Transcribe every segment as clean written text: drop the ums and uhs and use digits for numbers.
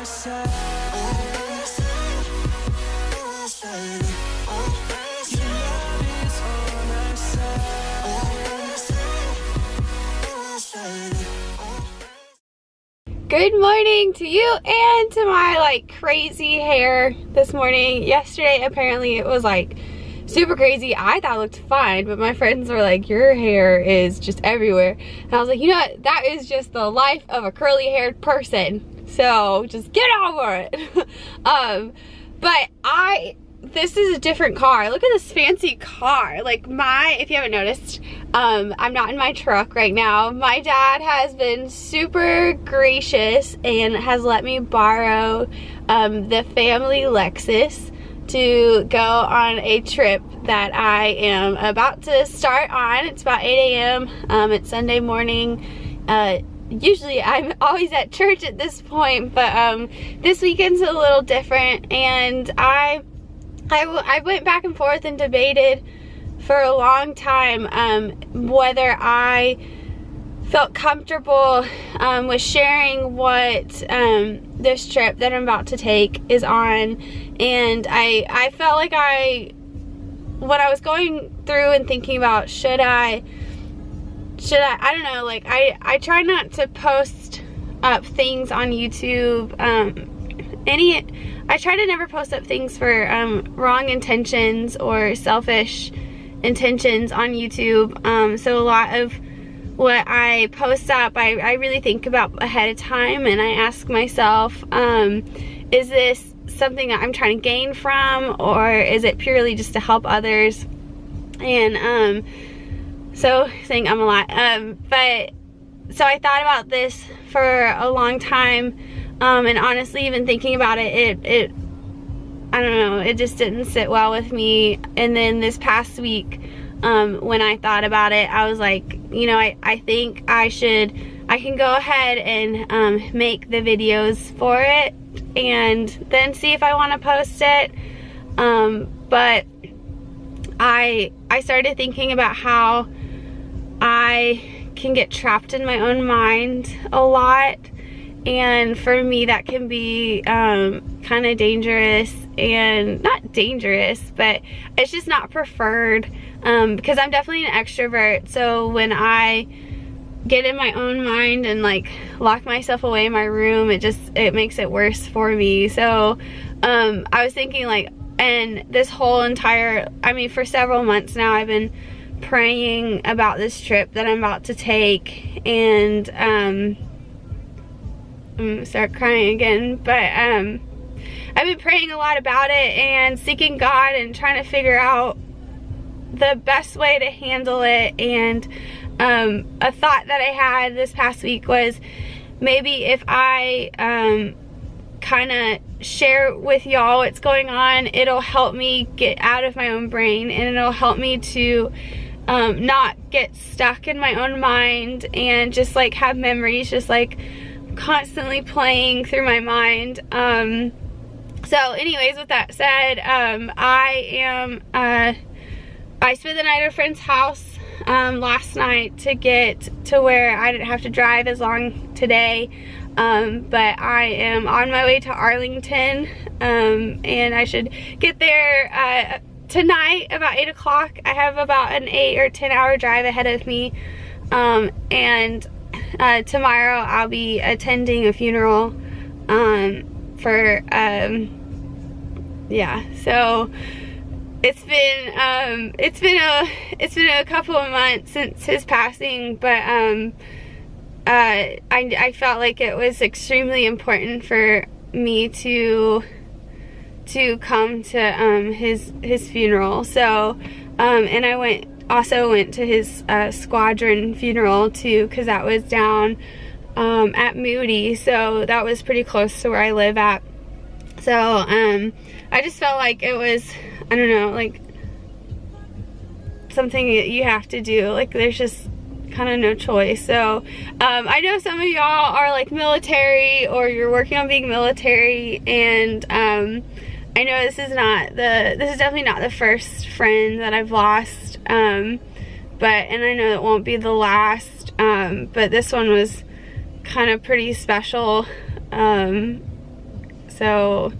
Good morning to you and to my like crazy hair this morning. Yesterday apparently it was like super crazy. I thought it looked fine, but my friends were like, your hair is just everywhere. And I was like, you know what, that is just the life of a curly haired person, so just get over it. But this is a different car. Look at this fancy car. Like if you haven't noticed, I'm not in my truck right now. My dad has been super gracious and has let me borrow the family Lexus to go on a trip that I am about to start on. It's about 8 a.m. It's Sunday morning. Usually I'm always at church at this point, but this weekend's a little different, and I went back and forth and debated for a long time whether I felt comfortable with sharing what this trip that I'm about to take is on. And I felt like when I was going through and thinking about should I don't know, like I try not to post up things on YouTube, I try to never post up things for wrong intentions or selfish intentions on YouTube. So a lot of what I post up, I really think about ahead of time, and I ask myself, is this something that I'm trying to gain from, or is it purely just to help others? And so saying I'm a lot, but so I thought about this for a long time. And honestly, even thinking about it, I don't know, it just didn't sit well with me. And then this past week, when I thought about it, I was like, you know, I think I can go ahead and make the videos for it and then see if I want to post it. But I started thinking about how I can get trapped in my own mind a lot. And for me, that can be kind of dangerous, and not dangerous, but it's just not preferred, because I'm definitely an extrovert. So when I get in my own mind and like lock myself away in my room, it makes it worse for me. So I was thinking, like, and this whole entire, for several months now, I've been praying about this trip that I'm about to take, and I'm gonna start crying again, but I've been praying a lot about it and seeking God and trying to figure out the best way to handle it. And a thought that I had this past week was, maybe if I kind of share with y'all what's going on, it'll help me get out of my own brain, and it'll help me to not get stuck in my own mind and just like have memories just like constantly playing through my mind. So anyways, with that said, I spent the night at a friend's house last night to get to where I didn't have to drive as long today, but I am on my way to Arlington, and I should get there tonight about 8 o'clock. I have about an 8 or 10 hour drive ahead of me, and tomorrow I'll be attending a funeral yeah, so it's been a couple of months since his passing, but I felt like it was extremely important for me to come to his funeral. So and I also went to his squadron funeral too, because that was down at Moody, so that was pretty close to where I live at. So I just felt like it was, I don't know, like something that you have to do. Like there's just kind of no choice. So I know some of y'all are like military, or you're working on being military, and I know this is definitely not the first friend that I've lost, and I know it won't be the last, but this one was kind of pretty special, So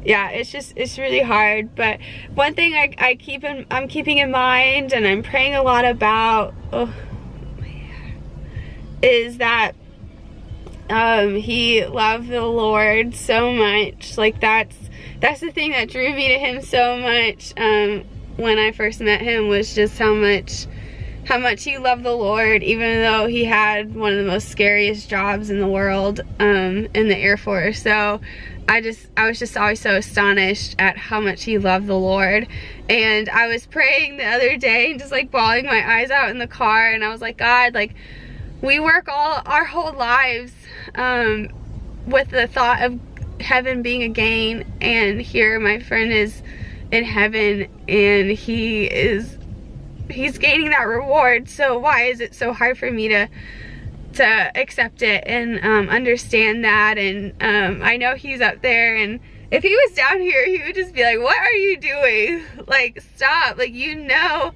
yeah, it's really hard. But one thing I'm keeping in mind, and I'm praying a lot about, is that he loved the Lord so much. Like that's the thing that drew me to him so much when I first met him, was just how much he loved the Lord, even though he had one of the most scariest jobs in the world in the Air Force. So I was just always so astonished at how much he loved the Lord. And I was praying the other day and just like bawling my eyes out in the car, and I was like, God, like, we work all our whole lives with the thought of heaven being a gain, and here my friend is in heaven and he's gaining that reward. So why is it so hard for me to accept it and understand that? And I know he's up there, and if he was down here, he would just be like, what are you doing? Like, stop. Like, you know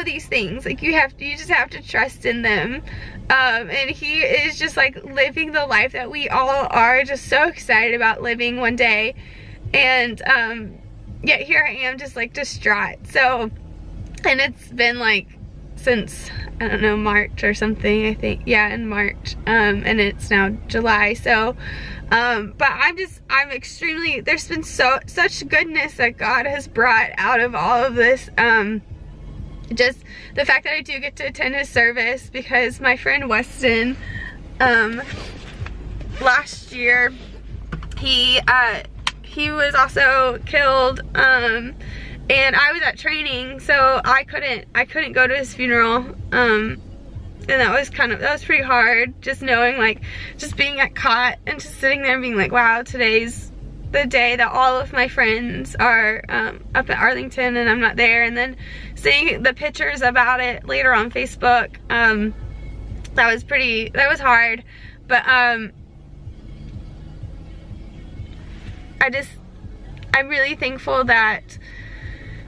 these things. Like, you just have to trust in them. And he is just like living the life that we all are just so excited about living one day. And yet here I am just like distraught. So, and it's been like since, I don't know, March or something, I think. Yeah, in March. And it's now July. So, but I'm extremely, there's been such goodness that God has brought out of all of this. Just the fact that I do get to attend his service, because my friend Weston, last year, he was also killed, and I was at training, so I couldn't go to his funeral, and that was pretty hard, just knowing, like, just being at COT and just sitting there and being like, wow, today's the day that all of my friends are up at Arlington and I'm not there. And then seeing the pictures about it later on Facebook, that was hard. But I'm really thankful that,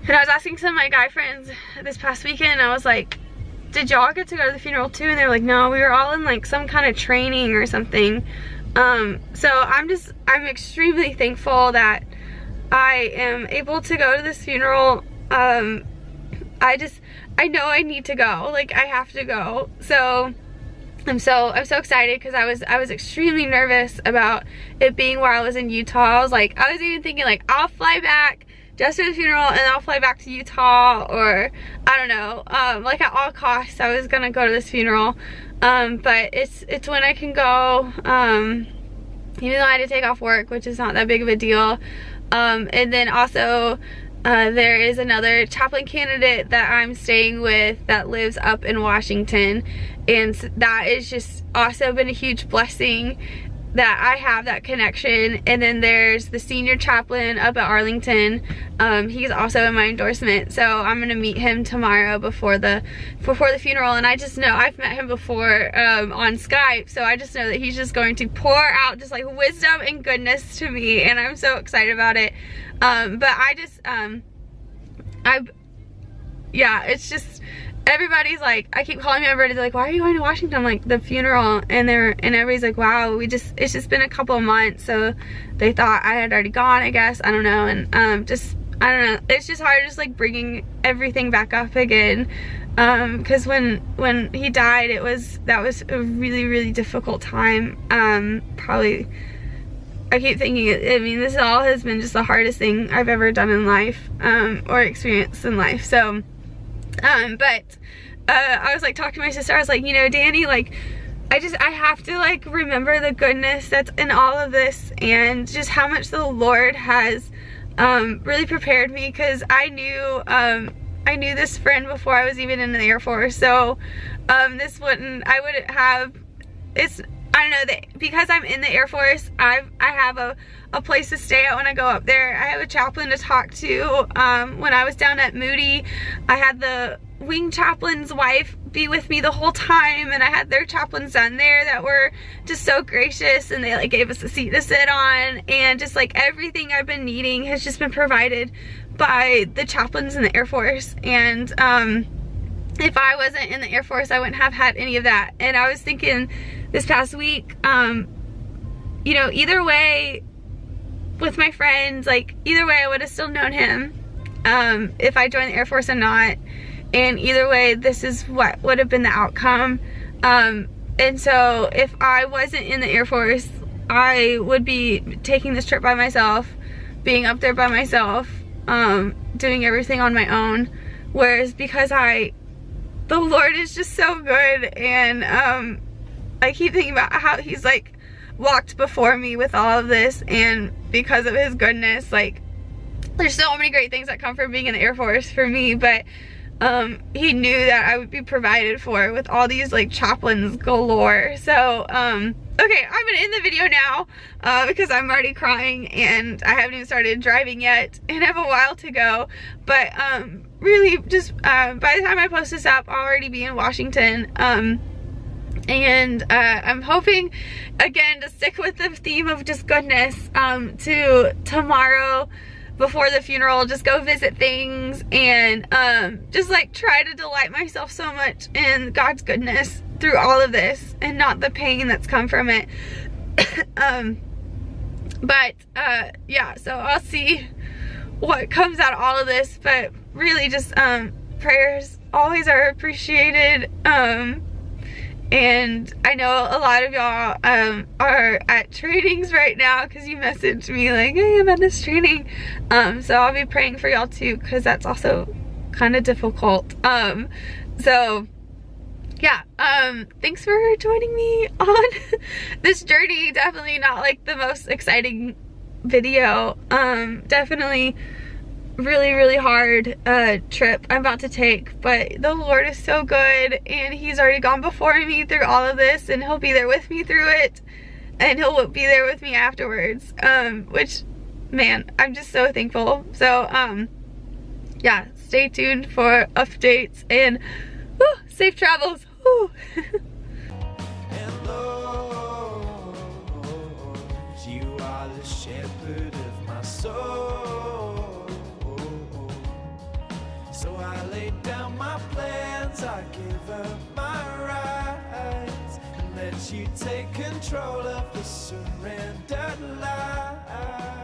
and I was asking some of my guy friends this past weekend, I was like, did y'all get to go to the funeral too? And they were like, no, we were all in like some kind of training or something. So I'm extremely thankful that I am able to go to this funeral. I know I need to go, like, I have to go. So I'm so excited, because I was extremely nervous about it being while I was in Utah. I was even thinking, like, I'll fly back just for the funeral and I'll fly back to Utah, or I don't know, like, at all costs I was gonna go to this funeral. But it's when I can go, even though I had to take off work, which is not that big of a deal. And then also, there is another chaplain candidate that I'm staying with that lives up in Washington, and that is just also been a huge blessing that I have that connection. And then there's the senior chaplain up at Arlington. He's also in my endorsement, so I'm gonna meet him tomorrow before the funeral. And I just know, I've met him before on Skype, so I just know that he's just going to pour out just like wisdom and goodness to me, and I'm so excited about it. But yeah, it's just, everybody's like, I keep calling everybody, they're like, why are you going to Washington? I'm like, the funeral. And everybody's like, wow, it's just been a couple of months, so they thought I had already gone, I guess, I don't know. And I don't know, it's just hard, just like bringing everything back up again, because when he died, that was a really, really difficult time. Probably, I keep thinking, I mean, this all has been just the hardest thing I've ever done in life, or experienced in life. So but I was like talking to my sister, I was like, you know, Danny, like, I have to like remember the goodness that's in all of this, and just how much the Lord has really prepared me, because I knew this friend before I was even in the Air Force. So I wouldn't have, I don't know, that because I'm in the Air Force, I have a place to stay at when I go up there. I have a chaplain to talk to. When I was down at Moody, I had the wing chaplain's wife be with me the whole time, and I had their chaplains down there that were just so gracious, and they like gave us a seat to sit on, and just like everything I've been needing has just been provided by the chaplains in the Air Force. And if I wasn't in the Air Force, I wouldn't have had any of that. And I was thinking this past week, you know, either way, with my friends. Like, either way I would have still known him if I joined the Air Force or not, and either way this is what would have been the outcome. And so if I wasn't in the Air Force, I would be taking this trip by myself, being up there by myself, doing everything on my own. Whereas because the Lord is just so good, and I keep thinking about how he's like walked before me with all of this, and because of his goodness, like, there's so many great things that come from being in the Air Force for me, but he knew that I would be provided for with all these like chaplains galore. So okay, I'm gonna end the video now because I'm already crying and I haven't even started driving yet and have a while to go. But really just by the time I post this up, I'll already be in Washington. And I'm hoping again to stick with the theme of just goodness, to tomorrow before the funeral just go visit things and just like try to delight myself so much in God's goodness through all of this and not the pain that's come from it. But yeah, so I'll see what comes out of all of this, but really just prayers always are appreciated. And I know a lot of y'all are at trainings right now because you messaged me like, hey, I'm at this training. So I'll be praying for y'all too, because that's also kind of difficult. So yeah, thanks for joining me on this journey. Definitely not like the most exciting video. Definitely really hard trip I'm about to take, but the Lord is so good, and he's already gone before me through all of this, and he'll be there with me through it, and he'll be there with me afterwards, which, man, I'm just so thankful. So yeah, stay tuned for updates, and safe travels. And Lord, you are the shepherd of my soul. So I lay down my plans, I give up my rights, and let you take control of the surrendered life.